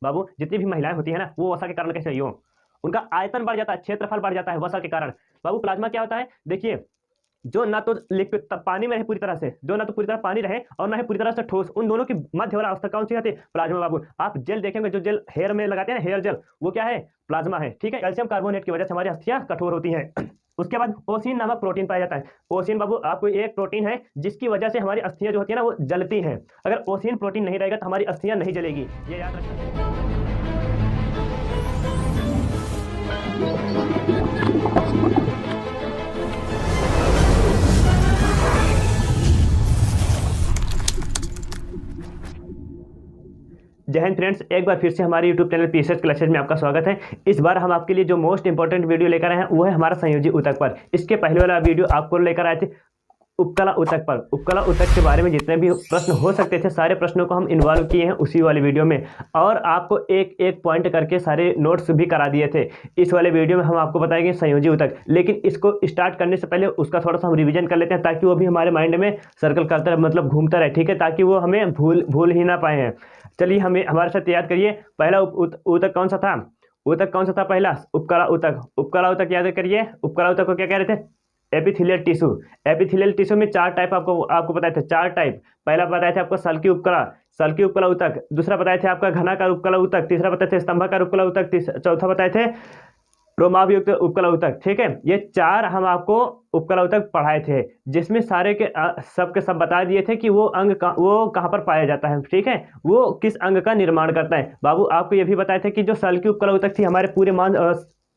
बाबू जितनी भी महिलाएं होती है ना वो वसा के कारण कैसे हो, उनका आयतन बढ़ जाता है, क्षेत्रफल बढ़ जाता है वसा के कारण। बाबू प्लाज्मा क्या होता है, देखिए जो ना तो लिक्विड पानी में रहे पूरी तरह से, जो ना तो पूरी तरह पानी रहे और ना ही पूरी तरह से ठोस, उन दोनों की मध्य वाला अवस्था कौन सी होती है, प्लाज्मा। बाबू आप जेल देखेंगे, जो जेल हेयर में लगाते हैं ना, हेयर जेल, वो क्या है, प्लाज्मा है। ठीक है, कैल्शियम कार्बोनेट की वजह से हमारी अस्थियां कठोर होती हैं। उसके बाद ओसिन नामक प्रोटीन पाया जाता है। ओसिन बाबू आपको एक प्रोटीन है जिसकी वजह से हमारी अस्थियां जो होती है ना वो जलती हैं। अगर ओसिन प्रोटीन नहीं रहेगा तो हमारी अस्थियां नहीं जलेगी, ये याद रखना। जय हिंद फ्रेंड्स, एक बार फिर से हमारे यूट्यूब चैनल पीएसएस क्लासेज में आपका स्वागत है। इस बार हम आपके लिए जो मोस्ट इंपॉर्टेंट वीडियो लेकर आए हैं वो है हमारा संयोजी ऊतक पर। इसके पहले वाला वीडियो आपको लेकर आए थे उपकला ऊतक पर। उपकला ऊतक के बारे में जितने भी प्रश्न हो सकते थे सारे प्रश्नों को हम इन्वॉल्व किए हैं उसी वाले वीडियो में, और आपको एक एक पॉइंट करके सारे नोट्स भी करा दिए थे। इस वाले वीडियो में हम आपको बताएंगे संयोजी ऊतक, लेकिन इसको स्टार्ट करने से पहले उसका थोड़ा सा हम रिवीजन कर लेते हैं ताकि वो भी हमारे माइंड में सर्कल करता रहे, मतलब घूमता रहे। ठीक है, ताकि वो हमें भूल ही ना पाए हैं। चलिए हमें हमारे साथ याद करिए, पहला ऊतक कौन सा था, ऊतक कौन सा था पहला, उपकला ऊतक। उपकला ऊतक याद करिए, उपकला ऊतक को क्या कह रहे थे, एपिथेलियल टिश्यू। एपिथेलियल टिश्यू में चार टाइप आपको बताए थे, चार टाइप। पहला बताए थे आपको सल्की उपकला, सल्की उपकला ऊतक। दूसरा बताए थे आपका घनाकार उपकला ऊतक। तीसरा बताए थे स्तंभाकार उपकला ऊतक। चौथा बताए थे रोमाभियुक्त उपकला ऊतक। ठीक है, ये चार हम आपको उपकला ऊतक पढ़ाए थे, जिसमें सारे के सब के सब बता दिए थे कि वो अंग वो कहाँ पर पाया जाता है। ठीक है, वो किस अंग का निर्माण करता है। बाबू आपको ये भी बताए थे कि जो सल्की उपकला ऊतक थी हमारे पूरे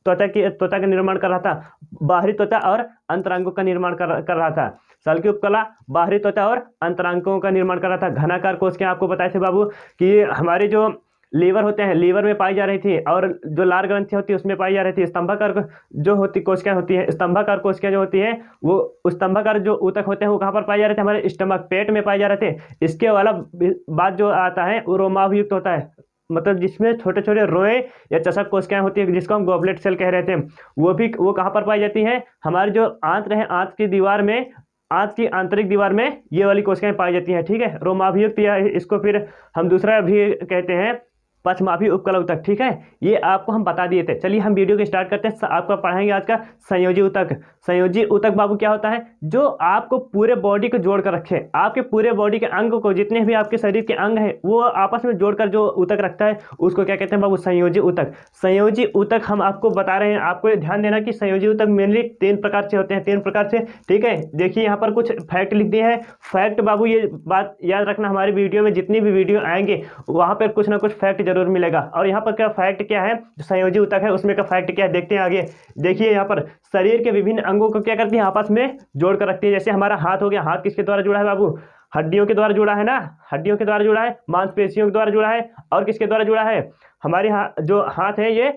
त्वचा का निर्माण कर रहा था, बाहरी त्वचा और अंतरांगों का निर्माण कर रहा था। सल्की उपकला बाहरी त्वचा और अंतरांगों का निर्माण कर रहा था। घनाकार कोशिकाएं आपको बताए थे बाबू कि हमारे जो लीवर होते हैं, लीवर में पाई जा रही थी, और जो लार ग्रंथि होती है उसमें पाई जा रही थी। स्तंभाकार जो होती कोशिकाएं होती है, स्तंभाकार कोशिकाएं जो होती है वो स्तंभाकार जो ऊतक होते हैं वो कहाँ पर पाए जा रहे थे, हमारे स्टमक पेट में पाए जा रहे थे। इसके वाला बात जो आता है वो रोमाभियुक्त होता है, मतलब जिसमें छोटे छोटे रोए या चषक कोशिकाएं होती है जिसको हम गॉबलेट सेल कह रहे थे। वो कहाँ पर पाई जाती है, हमारी जो आंत्र है, आंत की दीवार में, आंत की आंतरिक दीवार में ये वाली कोशिकाएं पाई जाती हैं। ठीक है, रोमाभियुक्त, या इसको फिर हम दूसरा भी कहते हैं पश्चमाभि उपकला ऊतक। ठीक है, ये आपको हम बता दिए थे। चलिए हम वीडियो को स्टार्ट करते हैं। आपको पढ़ाएंगे आज का संयोजी ऊतक। संयोजी ऊतक बाबू क्या होता है, जो आपको पूरे बॉडी को जोड़कर रखे, आपके पूरे बॉडी के अंग को, जितने भी आपके शरीर के अंग हैं वो आपस में जोड़कर जो ऊतक रखता है उसको क्या कहते हैं बाबू, संयोजी ऊतक। संयोजी ऊतक हम आपको बता रहे हैं। आपको ध्यान देना कि संयोजी ऊतक मेनली 3 प्रकार से होते हैं, 3 प्रकार से। ठीक है, देखिए यहाँ पर कुछ फैक्ट लिख दिए हैं। फैक्ट बाबू ये बात याद रखना, हमारी वीडियो में जितनी भी वीडियो आएंगे वहां पर कुछ ना कुछ फैक्ट जरूर मिलेगा। और यहाँ पर क्या फैक्ट क्या है, जो संयोजी ऊतक है उसमें का फैक्ट क्या है देखते हैं आगे। देखिए यहाँ पर शरीर के विभिन्न अंगों को क्या करती है, आपस में जोड़ कर रखती है। जैसे हमारा हाथ हो गया, हाथ किसके द्वारा जुड़ा है बाबू, हड्डियों के द्वारा जुड़ा है ना, हड्डियों के द्वारा जुड़ा है, मांसपेशियों के द्वारा जुड़ा है, और किसके द्वारा जुड़ा है, हमारे जो हाथ है ये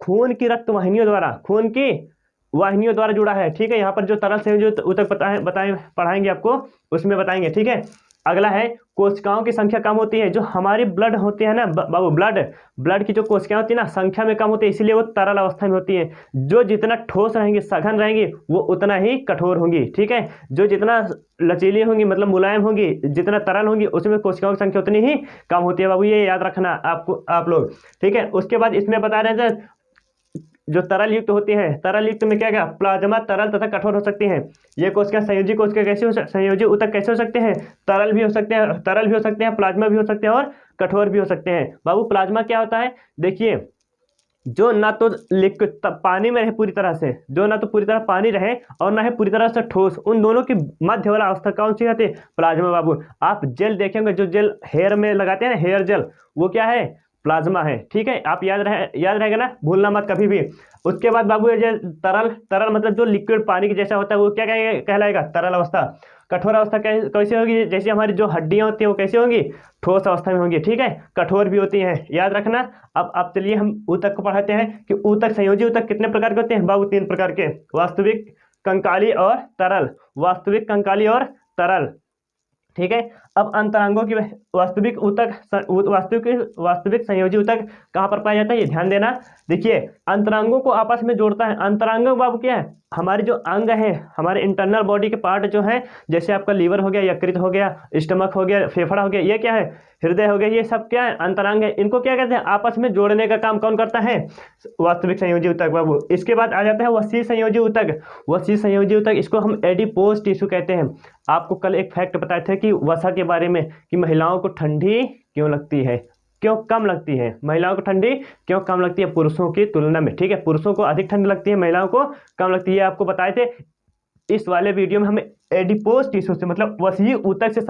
खून की रक्त वाहिनियों द्वारा, खून की वाहिनियों द्वारा जुड़ा है। ठीक है, यहाँ पर जो तरल संयोजी ऊतक बताएं पढ़ाएंगे आपको उसमें बताएंगे। ठीक है, अगला है कोशिकाओं की संख्या कम होती है। जो हमारी ब्लड होती है ना बाबू, ब्लड की जो कोशिकाएं होती है ना संख्या में कम होती है, इसलिए वो तरल अवस्था में होती है। जो जितना ठोस रहेंगी, सघन रहेंगी, वो उतना ही कठोर होंगी। ठीक है, जो जितना लचीली होंगी, मतलब मुलायम होंगी, जितना तरल होंगी, उसमें कोशिकाओं की संख्या उतनी ही कम होती है बाबू, ये याद रखना आपको आप लोग। ठीक है, उसके बाद इसमें बता रहे थे जो तरल युक्त होती है, तरल युक्त में क्या क्या, प्लाज्मा तरल तथा कठोर हो सकती हैं। ये कोशिका संयोजी कोशिका कैसे हो, संयोजी ऊतक कैसे हो सकते हैं, तरल भी हो सकते हैं, प्लाज्मा भी हो सकते हैं और कठोर भी हो सकते हैं। बाबू प्लाज्मा क्या होता है, देखिए जो ना तो लिक्विड पानी में रहे पूरी तरह से, जो ना तो पूरी तरह पानी रहे और ना ही पूरी तरह से ठोस, उन दोनों की मध्य वाला अवस्था कौन सी होती है, प्लाज्मा। बाबू आप जेल देखेंगे, जो जेल हेयर में लगाते हैं ना, हेयर जेल, वो क्या है, प्लाज्मा है। ठीक है, आप याद रहेगा ना, भूलना मत कभी भी। उसके बाद बाबू ये तरल मतलब जो लिक्विड पानी के जैसा होता है वो क्या कहलाएगा, तरल अवस्था। कठोर अवस्था कैसे होगी, जैसे हमारी जो हड्डियां होती हैं वो कैसे होंगी, ठोस अवस्था में होंगी। ठीक है, कठोर भी होती हैं, याद रखना। अब चलिए हम ऊतक को पढ़ाते हैं कि ऊतक, संयोजी ऊतक कितने प्रकार के होते हैं बाबू, 3 प्रकार के, वास्तविक, कंकाली और तरल। वास्तविक, कंकाली और तरल। ठीक है, अब अंतरांगों की वास्तविक ऊतक वास्तविक संयोजी ऊतक कहाँ पर पाया जाता है, ये ध्यान देना। देखिए अंतरांगों को आपस में जोड़ता है। अंतरांग बाबू क्या है, हमारे जो अंग है, हमारे इंटरनल बॉडी के पार्ट जो है, जैसे आपका लीवर हो गया, यकृत हो गया, स्टमक हो गया, फेफड़ा हो गया, ये क्या है, हृदय हो गया, ये सब क्या है, अंतरांग है। इनको क्या कहते हैं, आपस में जोड़ने का काम कौन करता है, वास्तविक संयोजी ऊतक बाबू। इसके बाद आ जाता है वसीय संयोजी ऊतक। वसीय संयोजी ऊतक, इसको हम एडिपोज टिश्यू कहते हैं। आपको कल एक फैक्ट बताए थे कि वसा के बारे में, कि महिलाओं को ठंडी क्यों लगती है, क्यों कम लगती है, महिलाओं को ठंडी क्यों कम लगती है पुरुषों की तुलना में। ठीक है, पुरुषों को अधिक ठंड लगती है, महिलाओं को कम लगती है, आपको बताए थे इस वाले वीडियो में। हमें एडिपोज टिश्यू से मतलब वसीय ऊतक से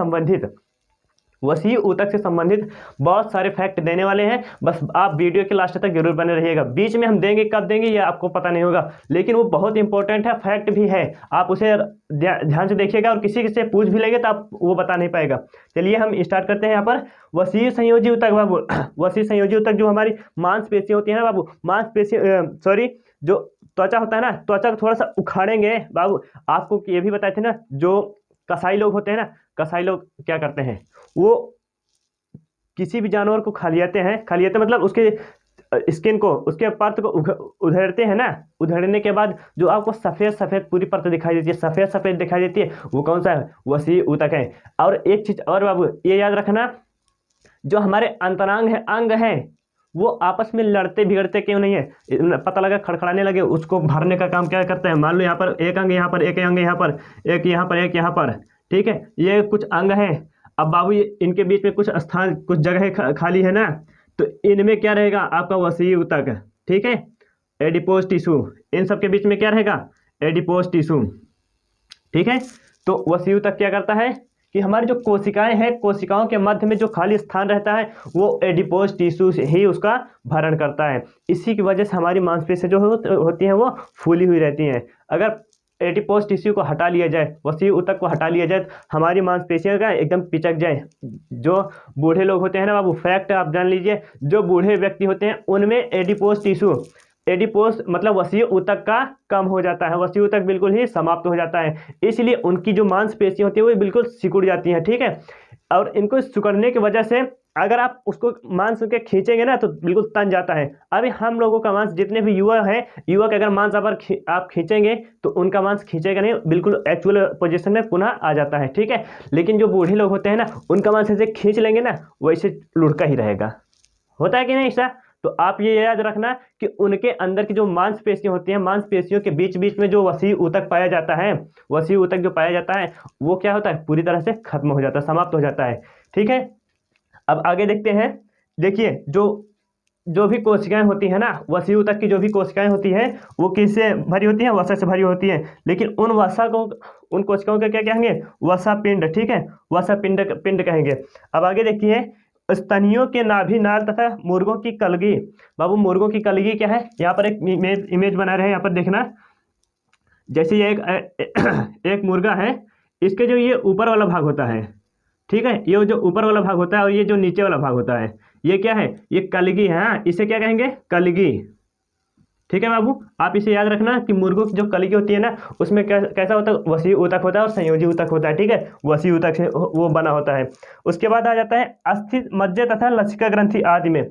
संबंधित बहुत सारे फैक्ट देने वाले हैं। बस आप वीडियो के लास्ट तक जरूर बने रहिएगा। बीच में हम देंगे, कब देंगे ये आपको पता नहीं होगा, लेकिन वो बहुत इंपॉर्टेंट है, फैक्ट भी है, आप उसे ध्यान से देखिएगा। और किसी से पूछ भी लेंगे तो आप वो बता नहीं पाएगा। चलिए हम स्टार्ट करते हैं यहाँ पर। वसीय संयोजी ऊतक बाबू, वसीय संयोजी ऊतक जो हमारी मांसपेशी होती है ना बाबू, मांसपेशी जो त्वचा होता है ना, त्वचा को थोड़ा सा उखाड़ेंगे बाबू। आपको ये भी बताए थे ना, जो कसाई लोग होते हैं ना, कसाई लोग क्या करते हैं, वो किसी भी जानवर को खा लियाते मतलब उसके स्किन को, उसके परत को उधेड़ते हैं ना। उधेड़ने के बाद जो आपको सफ़ेद सफ़ेद पूरी परत दिखाई देती है, सफ़ेद सफ़ेद दिखाई देती है, वो कौन सा है, वसीय ऊतक है। और एक चीज़ और बाबू, ये याद रखना, जो हमारे अंतरांग है, अंग है, वो आपस में लड़ते बिगड़ते क्यों नहीं है। पता लगा खड़खड़ाने लगे, उसको भरने का काम क्या करता है। मान लो यहाँ पर एक अंग, यहाँ पर एक अंग, यहाँ पर एक, यहाँ पर एक, यहाँ पर, ठीक है, ये कुछ अंग है। अब बाबू इनके बीच में कुछ स्थान, कुछ जगह खाली है ना, तो इनमें क्या रहेगा, आपका वसीय ऊतक। ठीक है, एडिपोज टिश्यू, इन सब के बीच में क्या रहेगा, एडिपोज टिश्यू। ठीक है, तो वसीय ऊतक क्या करता है कि हमारी जो कोशिकाएं हैं, कोशिकाओं के मध्य में जो खाली स्थान रहता है, वो एडिपोज टिश्यू से ही उसका भरण करता है। इसी की वजह से हमारी मांसपेशियां जो होती हैं वो फूली हुई रहती हैं। अगर एडिपोज टिश्यू को हटा लिया जाए, वसीय ऊतक को हटा लिया जाए, तो हमारी मांसपेशियां का एकदम पिचक जाए। जो बूढ़े लोग होते हैं ना बाबू, फैक्ट आप जान लीजिए, जो बूढ़े व्यक्ति होते हैं उनमें एडिपोज मतलब वसीय ऊतक का कम हो जाता है, वसीय ऊतक बिल्कुल ही समाप्त हो जाता है। इसलिए उनकी जो मांसपेशियां होती है वो बिल्कुल सिकुड़ जाती हैं। ठीक है, और इनको सिकुड़ने की वजह से अगर आप उसको मांस के खींचेंगे ना तो बिल्कुल तन जाता है। अभी हम लोगों का मांस, जितने भी युवा हैं, युवा का अगर मांस आप खींचेंगे तो उनका मांस खींचेगा नहीं, बिल्कुल एक्चुअल पोजीशन में पुनः आ जाता है। ठीक है, लेकिन जो बूढ़े लोग होते हैं ना, उनका मांस ऐसे खींच लेंगे ना, वैसे लुढ़का ही रहेगा। होता है कि नहीं ऐसा? तो आप ये याद रखना कि उनके अंदर की जो मांसपेशियां होती हैं, मांसपेशियों के बीच बीच में जो वसीय ऊतक पाया जाता है, वसीय ऊतक जो पाया जाता है, वो क्या होता है, पूरी तरह से खत्म हो जाता है, समाप्त हो जाता है। ठीक है, अब आगे देखते हैं। देखिए जो भी कोशिकाएं होती है ना, वसीय ऊतक की जो भी कोशिकाएं होती हैं, वो किससे भरी होती हैं, वसा से भरी होती हैं। लेकिन उन कोशिकाओं को क्या कहेंगे, वसा पिंड। ठीक है, वसा पिंड कहेंगे। अब आगे देखिए, स्तनियों के नाभि नाल तथा मुर्गों की कलगी। बाबू मुर्गों की कलगी क्या है, यहाँ पर एक इमेज बना रहे हैं, यहाँ पर देखना। जैसे ये एक मुर्गा है, इसके जो ये ऊपर वाला भाग होता है, ठीक है, ये जो ऊपर वाला भाग होता है और ये जो नीचे वाला भाग होता है, ये क्या है, ये कलगी है। हाँ, इसे क्या कहेंगे, कलगी। ठीक है बाबू, आप इसे याद रखना कि मुर्गों की जो कलगी होती है ना, उसमें कैसा होता है, वसीय ऊतक होता है और संयोजी ऊतक होता है। ठीक है, वसीय ऊतक से वो बना होता है। उसके बाद आ जाता है अस्थि मज्जा तथा लसिका ग्रंथि आदि में।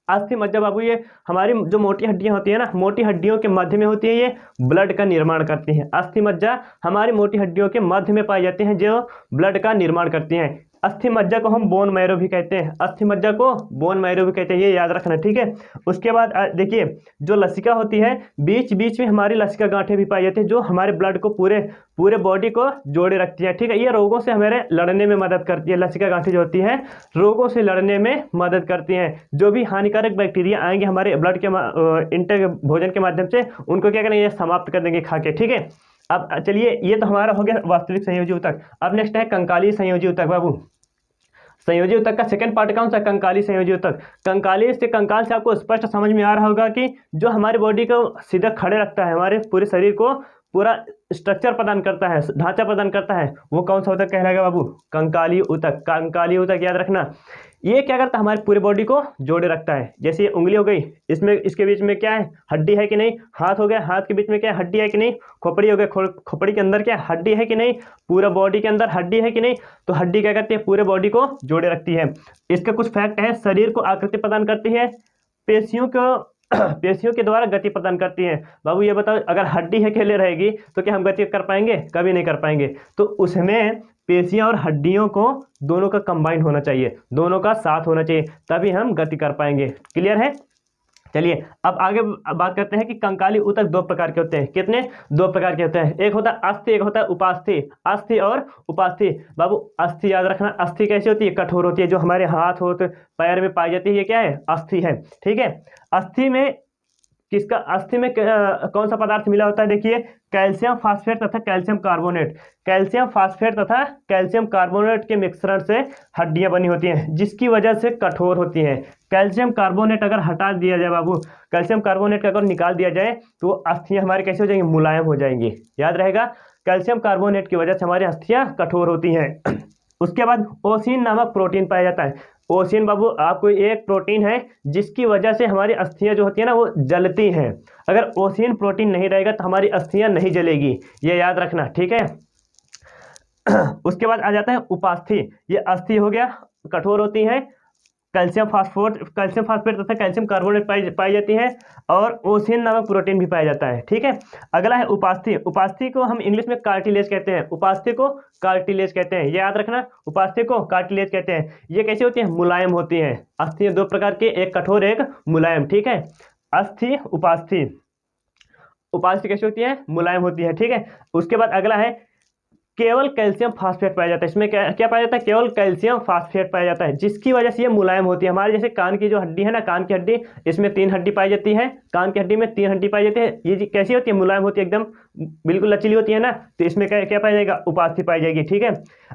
अस्थि मज्जा बाबू, ये हमारी जो मोटी हड्डियां होती है ना, मोटी हड्डियों के मध्य में होती है, ये ब्लड का निर्माण करती हैं। अस्थि मज्जा हमारी मोटी हड्डियों के मध्य में पाई जाती हैं, जो ब्लड का निर्माण करती हैं। अस्थि मज्जा को हम बोन मैरो भी कहते हैं, अस्थि मज्जा को बोन मैरो भी कहते हैं, ये याद रखना। ठीक है, उसके बाद देखिए, जो लसिका होती है, बीच बीच में हमारी लसिका गांठें भी पाई जाती हैं, जो हमारे ब्लड को पूरे बॉडी को जोड़े रखती है। ठीक है, ये रोगों से हमारे लड़ने में मदद करती है। लसिका गांठें जो होती है, रोगों से लड़ने में मदद करती हैं। जो भी हानिकारक बैक्टीरिया आएंगे हमारे ब्लड के इंटेक भोजन के माध्यम से, उनको क्या करेंगे, समाप्त कर देंगे खा के। ठीक है, अब चलिए, ये तो हमारा हो गया वास्तविक संयोजी ऊतक। अब नेक्स्ट है कंकाली संयोजी ऊतक। बाबू संयोजी ऊतक का सेकंड पार्ट कौन सा, कंकाली संयोजी ऊतक। कंकाल से आपको स्पष्ट समझ में आ रहा होगा कि जो हमारी बॉडी को सीधा खड़े रखता है, हमारे पूरे शरीर को पूरा स्ट्रक्चर प्रदान करता है, ढांचा प्रदान करता है, वो कौन सा ऊतक कहलाएगा बाबू, कंकाली ऊतक। कंकाली ऊतक याद रखना। ये क्या करता है, हमारी पूरी बॉडी को जोड़े रखता है। जैसे ये उंगली हो गई, इसमें इसके बीच में क्या है, हड्डी है कि नहीं। हाथ हो गया, हाथ के बीच में क्या है, हड्डी है कि नहीं। खोपड़ी हो गया, खोपड़ी के अंदर क्या हड्डी है कि नहीं। पूरा बॉडी के अंदर हड्डी है कि नहीं। तो हड्डी क्या करती है, पूरे बॉडी को जोड़े रखती है। इसका कुछ फैक्ट है, शरीर को आकृति प्रदान करती है, पेशियों को पेशियों के द्वारा गति प्रदान करती है। बाबू ये बताओ, अगर हड्डी अकेले रहेगी तो क्या हम गति कर पाएंगे, कभी नहीं कर पाएंगे। तो उसमें पेशियां और हड्डियों को दोनों का कंबाइन होना चाहिए, दोनों का साथ होना चाहिए, तभी हम गति कर पाएंगे। क्लियर है। चलिए अब आगे बात करते हैं कि कंकाली ऊतक दो प्रकार के होते हैं। कितने, दो प्रकार के होते हैं। एक होता है अस्थि, एक होता है उपास्थि। अस्थि और उपास्थि। बाबू अस्थि याद रखना, अस्थि कैसी होती है, कठोर होती है। जो हमारे हाथ होते पैर में पाई जाती है, ये क्या है, अस्थि है। ठीक है। अस्थि में किसका, अस्थि में कौन सा पदार्थ मिला होता है, देखिए कैल्शियम फास्फेट तथा कैल्शियम कार्बोनेट। कैल्शियम फास्फेट तथा कैल्शियम कार्बोनेट के मिश्रण से हड्डियां बनी होती हैं, जिसकी वजह से कठोर होती हैं। कैल्शियम कार्बोनेट अगर हटा दिया जाए बाबू, कैल्शियम कार्बोनेट का अगर निकाल दिया जाए तो अस्थियां हमारी कैसे हो जाएंगी, मुलायम हो जाएंगी। याद रहेगा, कैल्शियम कार्बोनेट की वजह से हमारी अस्थियां कठोर होती हैं। उसके बाद ओसिन नामक प्रोटीन पाया जाता है। ओसिन बाबू आपको एक प्रोटीन है जिसकी वजह से हमारी अस्थियां जो होती है ना वो जलती हैं। अगर ओसिन प्रोटीन नहीं रहेगा तो हमारी अस्थियां नहीं जलेगी, ये याद रखना। ठीक है। उसके बाद आ जाता है उपास्थि। ये अस्थि हो गया, कठोर होती है। कैल्शियम फास्फेट तथा कैल्शियम कार्बोनेट पाई जाती है, और ओसिन नामक प्रोटीन भी पाया जाता है। ठीक है। अगला है उपास्थि। उपास्थि को हम इंग्लिश में कार्टिलेज कहते हैं। उपास्थि को कार्टिलेज कहते हैं, ये याद रखना, उपास्थि को कार्टिलेज कहते हैं। ये कैसी होती है, मुलायम होती है। अस्थि दो प्रकार के, एक कठोर एक मुलायम। ठीक है। अस्थि उपास्थि। उपास्थि कैसी होती है, मुलायम होती है। ठीक है। उसके बाद अगला है केवल कैल्शियम फास्फेट पाया जाता है। इसमें क्या क्या पाया जाता है, केवल कैल्शियम फास्फेट पाया जाता है, जिसकी वजह से ये मुलायम होती है। हमारे जैसे कान की जो हड्डी है ना, कान की हड्डी, इसमें 3 हड्डी पाई जाती है। कान की हड्डी में 3 हड्डी पाई जाती है। ये कैसी होती है, मुलायम होती है, एकदम बिल्कुल लचीली होती है ना। तो इसमें क्या क्या पाया जाएगा, उपास्थि पाई जाएगी। ठीक है।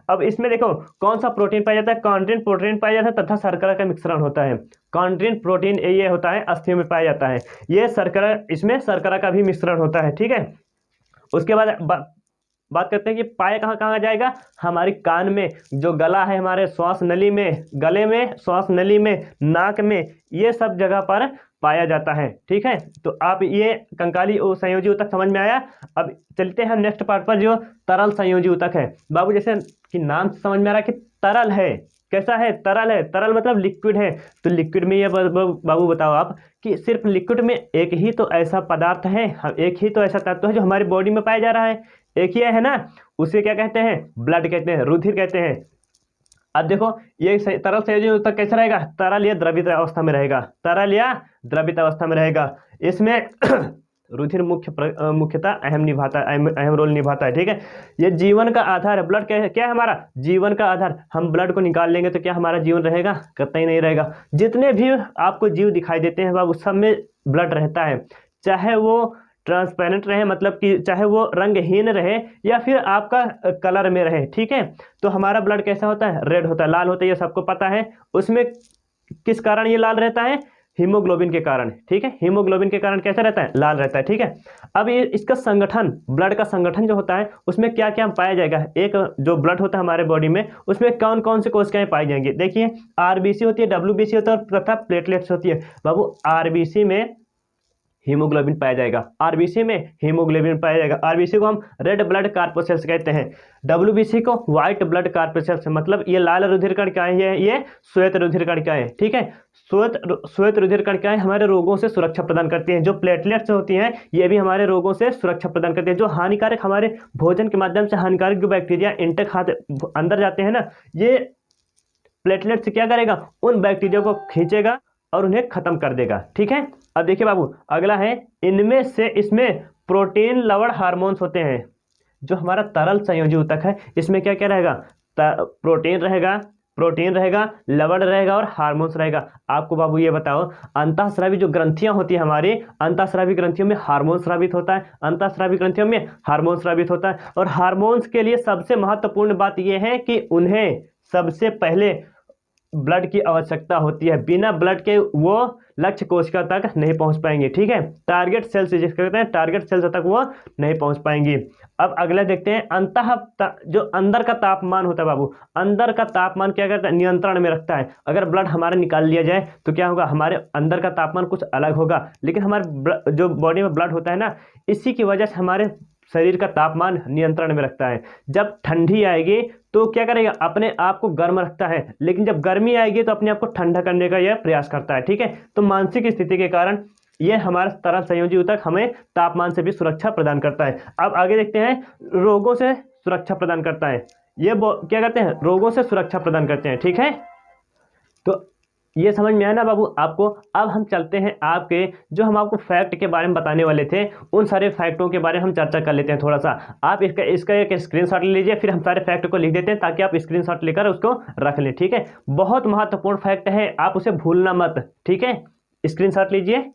अब इसमें देखो कौन सा प्रोटीन पाया जाता है, कॉन्ड्रिन प्रोटीन पाया जाता है तथा शर्करा का मिश्रण होता है। कॉन्ड्रिन प्रोटीन ये होता है, अस्थियों में पाया जाता है। ये शर्करा, इसमें शर्करा का भी मिश्रण होता है। ठीक है। उसके बाद बात करते हैं कि पाया कहाँ कहाँ जाएगा, हमारी कान में, जो गला है हमारे श्वास नली में, गले में, श्वास नली में, नाक में, ये सब जगह पर पाया जाता है। ठीक है। तो आप ये कंकाली संयोजी ऊतक समझ में आया। अब चलते हैं नेक्स्ट पार्ट पर, जो तरल संयोजी ऊतक है। बाबू जैसे कि नाम से समझ में आ रहा है कि तरल है, कैसा है, तरल है। तरल मतलब लिक्विड है। तो लिक्विड में ये बाबू बताओ आप कि सिर्फ लिक्विड में एक ही तो ऐसा पदार्थ है, एक ही तो ऐसा तत्व है जो हमारी बॉडी में पाया जा रहा है, एक ही है ना। उसे क्या कहते हैं, ब्लड कहते हैं, रुधिर कहते हैं। अब देखो ये तरल संयोजी ऊतक कैसा रहेगा, तरल या द्रवित अवस्था में रहेगा, तरल या द्रवित अवस्था में रहेगा। इसमें रुधिर मुख्यतः अहम रोल निभाता है। ठीक है। ये जीवन का आधार है। ब्लड क्या है हमारा, जीवन का आधार। हम ब्लड को निकाल लेंगे तो क्या हमारा जीवन रहेगा, कतई नहीं रहेगा। जितने भी आपको जीव दिखाई देते हैं बाबू, सब में ब्लड रहता है, चाहे वो ट्रांसपेरेंट रहे, मतलब कि चाहे वो रंगहीन रहे या फिर आपका कलर में रहे। ठीक है। तो हमारा ब्लड कैसा होता है, रेड होता है, लाल होता है, ये सबको पता है। उसमें किस कारण ये लाल रहता है, हीमोग्लोबिन के कारण। ठीक है। हीमोग्लोबिन के कारण कैसा रहता है, लाल रहता है। ठीक है। अब ये इसका संगठन, ब्लड का संगठन जो होता है, उसमें क्या क्या पाया जाएगा। एक जो ब्लड होता है हमारे बॉडी में, उसमें कौन कौन से कोशिकाएं पाई जाएंगी। देखिए आरबीसी होती है, डब्ल्यूबीसी होता है, तथा प्लेटलेट्स होती है। बाबू आरबीसी में हीमोग्लोबिन पाया जाएगा, आरबीसी में हीमोग्लोबिन पाया जाएगा। आरबीसी को हम रेड ब्लड कार्पोसेल्स कहते हैं, डब्ल्यूबीसी को व्हाइट ब्लड कार्पोसेल्स, मतलब ये लाल रुधिर कणिकाएं हैं, ये श्वेत रुधिर कणिकाएं। ठीक है। श्वेत रुधिर कणिकाएं हमारे रोगों से सुरक्षा प्रदान करती हैं। जो प्लेटलेट्स होती हैं ये भी हमारे रोगों से सुरक्षा प्रदान करती हैं। जो हानिकारक, हमारे भोजन के माध्यम से हानिकारक जो बैक्टीरिया इंटेक अंदर जाते हैं ना, ये प्लेटलेट्स क्या करेगा, उन बैक्टीरिया को खींचेगा और उन्हें खत्म कर देगा। ठीक है। अब देखिए बाबू अगला है, इनमें से इसमें प्रोटीन लवण हार्मोन्स होते हैं। जो हमारा तरल संयोजी ऊतक है, इसमें क्या क्या रहेगा, प्रोटीन रहेगा, लवण रहेगा और हार्मोन्स रहेगा। आपको बाबू ये बताओ, अंतःस्रावी जो ग्रंथियां होती है हमारी, अंतःस्रावी ग्रंथियों में हार्मोन स्रावित होता है, अंतःस्रावी ग्रंथियों में हार्मोन स्रावित होता है। और हार्मोन्स के लिए सबसे महत्वपूर्ण बात यह है कि उन्हें सबसे पहले ब्लड की आवश्यकता होती है। बिना ब्लड के वो लक्ष्य कोशिका तक नहीं पहुंच पाएंगे, ठीक है। टारगेट सेल से जिसको कहते हैं टारगेट सेल तक वो नहीं पहुंच पाएंगी। अब अगला देखते हैं जो अंदर का तापमान होता है बाबू, अंदर का तापमान क्या करता है, नियंत्रण में रखता है। अगर ब्लड हमारा निकाल लिया जाए तो क्या होगा, हमारे अंदर का तापमान कुछ अलग होगा, लेकिन हमारे जो बॉडी में ब्लड होता है ना, इसी की वजह से हमारे शरीर का तापमान नियंत्रण में रखता है। जब ठंडी आएगी तो क्या करेगा, अपने आप को गर्म रखता है, लेकिन जब गर्मी आएगी तो अपने आप को ठंडा करने का यह प्रयास करता है, ठीक है। तो मानसिक स्थिति के कारण यह हमारा तरल संयोजी ऊतक हमें तापमान से भी सुरक्षा प्रदान करता है। अब आगे देखते हैं, रोगों से सुरक्षा प्रदान करता है। ये क्या करते हैं, रोगों से सुरक्षा प्रदान करते हैं, ठीक है। तो ये समझ में आया ना बाबू आपको। अब हम चलते हैं आपके जो हम आपको फैक्ट के बारे में बताने वाले थे, उन सारे फैक्टों के बारे में हम चर्चा कर लेते हैं थोड़ा सा। आप इसका एक स्क्रीनशॉट ले लीजिए, फिर हम सारे फैक्ट को लिख देते हैं ताकि आप स्क्रीनशॉट लेकर उसको रख लें, ठीक है। बहुत महत्वपूर्ण फैक्ट है, आप उसे भूलना मत, ठीक है। स्क्रीनशॉट लीजिए,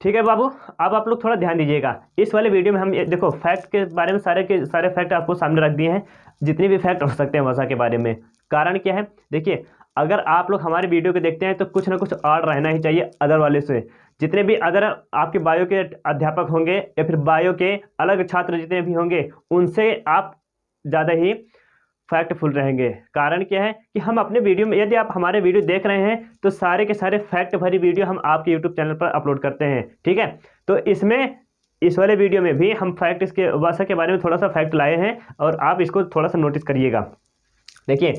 ठीक है बाबू। अब आप लोग थोड़ा ध्यान दीजिएगा इस वाले वीडियो में। हम देखो फैक्ट के बारे में सारे के सारे फैक्ट आपको सामने रख दिए हैं, जितने भी फैक्ट हो सकते हैं वसा के बारे में। कारण क्या है, देखिए अगर आप लोग हमारे वीडियो को देखते हैं तो कुछ ना कुछ और रहना ही चाहिए अदर वाले से। जितने भी अदर आपके बायो के अध्यापक होंगे या फिर बायो के अलग छात्र जितने भी होंगे, उनसे आप ज़्यादा ही फैक्टफुल रहेंगे। कारण क्या है कि हम अपने वीडियो में, यदि आप हमारे वीडियो देख रहे हैं तो सारे के सारे फैक्ट भरी वीडियो हम आपके यूट्यूब चैनल पर अपलोड करते हैं, ठीक है। तो इसमें इस वाले वीडियो में भी हम फैक्ट इसके वसा के बारे में थोड़ा सा फैक्ट लाए हैं और आप इसको थोड़ा सा नोटिस करिएगा। देखिए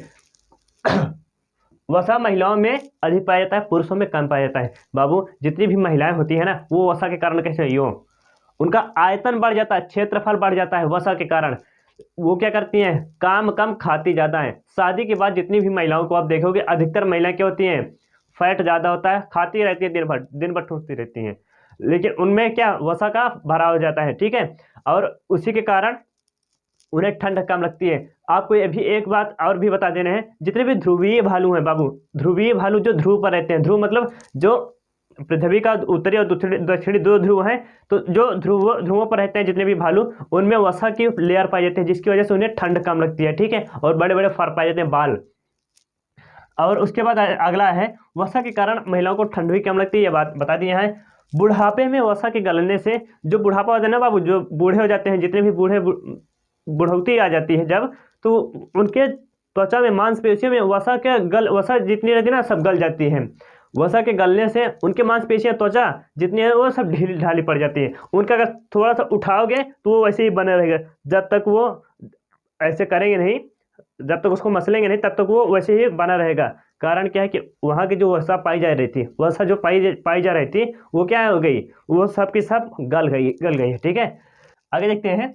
वसा महिलाओं में अधिक पाया जाता है, पुरुषों में कम पाया जाता है। बाबू जितनी भी महिलाएं होती है ना, वो वसा के कारण कैसे हुई हो, उनका आयतन बढ़ जाता है, क्षेत्रफल बढ़ जाता है वसा के कारण। वो क्या करती हैं, काम कम खाती ज़्यादा है। शादी के बाद जितनी भी महिलाओं को आप देखोगे, अधिकतर महिलाएं क्या होती हैं, फैट ज़्यादा होता है, खाती रहती है, दिन भर ठूसती रहती हैं, लेकिन उनमें क्या वसा का भराव हो जाता है, ठीक है। और उसी के कारण उन्हें ठंड कम लगती है। आपको ये भी एक बात और भी बता देना है, जितने भी ध्रुवीय भालू हैं बाबू, ध्रुवीय भालू जो ध्रुव पर रहते हैं, ध्रुव मतलब जो पृथ्वी का उत्तरी और दक्षिणी दो ध्रुव हैं, तो जो ध्रुवों पर रहते हैं जितने भी भालू, उनमें वसा की लेयर पाई जाती है, जिसकी वजह से उन्हें ठंड कम लगती है, ठीक है। और बड़े बड़े फर पाए जाते हैं, बाल। और उसके बाद अगला है, वसा के कारण महिलाओं को ठंड भी कम लगती है, ये बात बता दी है। बुढ़ापे में वसा के गलने से, जो बुढ़ापा होता है ना बाबू, जो बूढ़े हो जाते हैं, जितने भी बुढ़ौती आ जाती है जब, तो उनके त्वचा में, मांसपेशियों में वसा जितनी रहती है ना, सब गल जाती है। वसा के गलने से उनके मांसपेशियां, त्वचा जितनी है वो सब ढीली ढाली पड़ जाती है। उनका अगर थोड़ा सा उठाओगे तो वो वैसे ही बने रहेगा, जब तक वो ऐसे करेंगे नहीं, जब तक उसको मसलेंगे नहीं, तब तक वो वैसे ही बना रहेगा। कारण क्या है कि वहाँ की जो वसा पाई जा रही थी, वसा जो पाई जा रही थी, वो क्या हो गई, वो सब की सब गल गई है, ठीक है। आगे देखते हैं,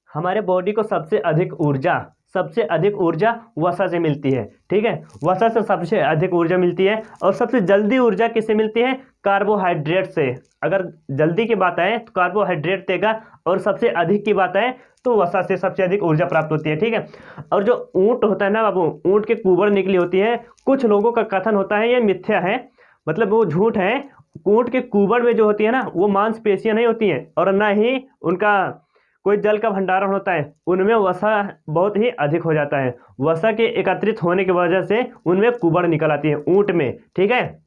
हमारे बॉडी को सबसे अधिक ऊर्जा वसा से मिलती है, ठीक है। वसा से सबसे अधिक ऊर्जा मिलती है। और सबसे जल्दी ऊर्जा किससे मिलती है, कार्बोहाइड्रेट से। अगर जल्दी की बात आए तो कार्बोहाइड्रेट देगा, और सबसे अधिक की बात आए तो वसा से सबसे अधिक ऊर्जा प्राप्त होती है, ठीक है। और जो ऊँट होता है ना बाबू, ऊँट के कुबर निकली होती है। कुछ लोगों का कथन होता है, ये मिथ्या है, मतलब वो झूठ है। ऊँट के कुबर में जो होती है ना, वो मांसपेशियां नहीं होती हैं, और ना ही उनका कोई जल का भंडारण होता है, उनमें वसा बहुत ही अधिक हो जाता है। वसा के एकत्रित होने की वजह से उनमें कुबड़ निकल आती है ऊँट में, ठीक है।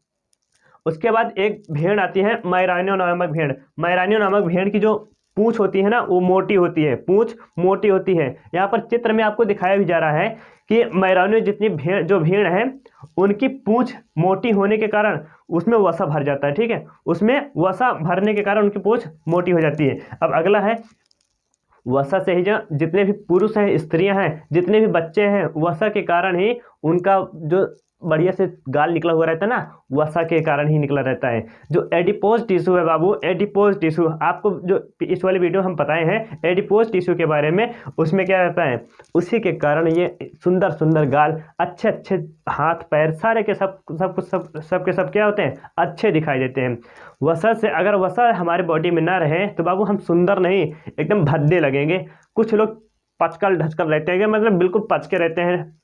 उसके बाद एक भेड़ आती है, मैरानियो नामक भेड़। मैरानियो नामक भेड़ की जो पूंछ होती है ना, वो मोटी होती है, पूंछ मोटी होती है। यहाँ पर चित्र में आपको दिखाया भी जा रहा है कि मैरानियो जितनी भेड़ है, उनकी पूंछ मोटी होने के कारण उसमें वसा भर जाता है, ठीक है। उसमें वसा भरने के कारण उनकी पूंछ मोटी हो जाती है। अब अगला है, वसा से ही जो जितने भी पुरुष हैं, स्त्रियां हैं, जितने भी बच्चे हैं, वसा के कारण ही उनका जो बढ़िया से गाल निकला हुआ रहता है ना, वसा के कारण ही निकला रहता है। जो एडिपोज टिश्यू है बाबू, एडिपोज टिश्यू आपको जो इस वाले वीडियो हम बताए हैं एडिपोज टिश्यू के बारे में, उसमें क्या रहता है, उसी के कारण ये सुंदर सुंदर गाल, अच्छे अच्छे हाथ पैर, सारे के सब के सब क्या होते हैं, अच्छे दिखाई देते हैं। वसा से, अगर वसा हमारे बॉडी में ना रहे तो बाबू हम सुंदर नहीं, एकदम भद्दे लगेंगे। कुछ लोग पचकल ढचकल रहते हैं, मतलब बिल्कुल पचके रहते हैं,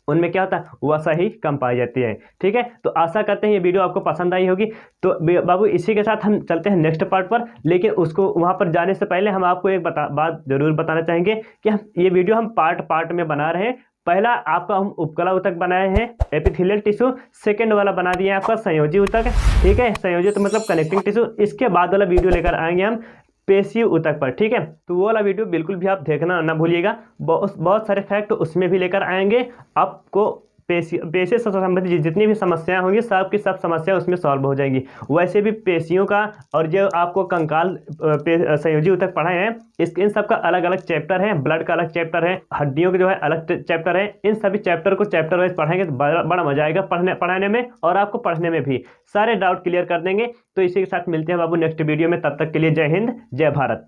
उनमें क्या होता है, वसा ही कम पाई जाती है। ठीक है, तो आशा करते हैं ये वीडियो आपको पसंद आई होगी। तो बाबू इसी के साथ हम चलते हैं नेक्स्ट पार्ट पर, लेकिन उसको वहाँ पर जाने से पहले हम आपको एक बात जरूर बताना चाहेंगे कि ये वीडियो हम पार्ट पार्ट में बना रहे हैं। पहला आपका हम उपकला ऊतक बनाए हैं एपिथेलियल टिश्यू, सेकंड वाला बना दिया है आपका संयोजी ऊतक। ठीक है, संयोजी तो मतलब कनेक्टिंग टिश्यू। इसके बाद वाला वीडियो लेकर आएंगे हम पेशी ऊतक पर। ठीक है, तो वो वाला वीडियो बिल्कुल भी आप देखना ना भूलिएगा, बहुत सारे फैक्ट उसमें भी लेकर आएंगे आपको। पेशी से संबंधित जितनी भी समस्याएं होंगी सब की सब समस्याएं उसमें सॉल्व हो जाएंगी। वैसे भी पेशियों का और जो आपको कंकाल संयोजी ऊतक पढ़ाए हैं इन सब का अलग अलग चैप्टर है, ब्लड का अलग चैप्टर है, हड्डियों के जो है अलग चैप्टर है। इन सभी चैप्टर को चैप्टर वाइज पढ़ेंगे तो बड़ा मजा आएगा पढ़ाने में और आपको पढ़ने में भी। सारे डाउट क्लियर कर देंगे। तो इसी के साथ मिलते हैं बाबू नेक्स्ट वीडियो में, तब तक के लिए जय हिंद जय भारत।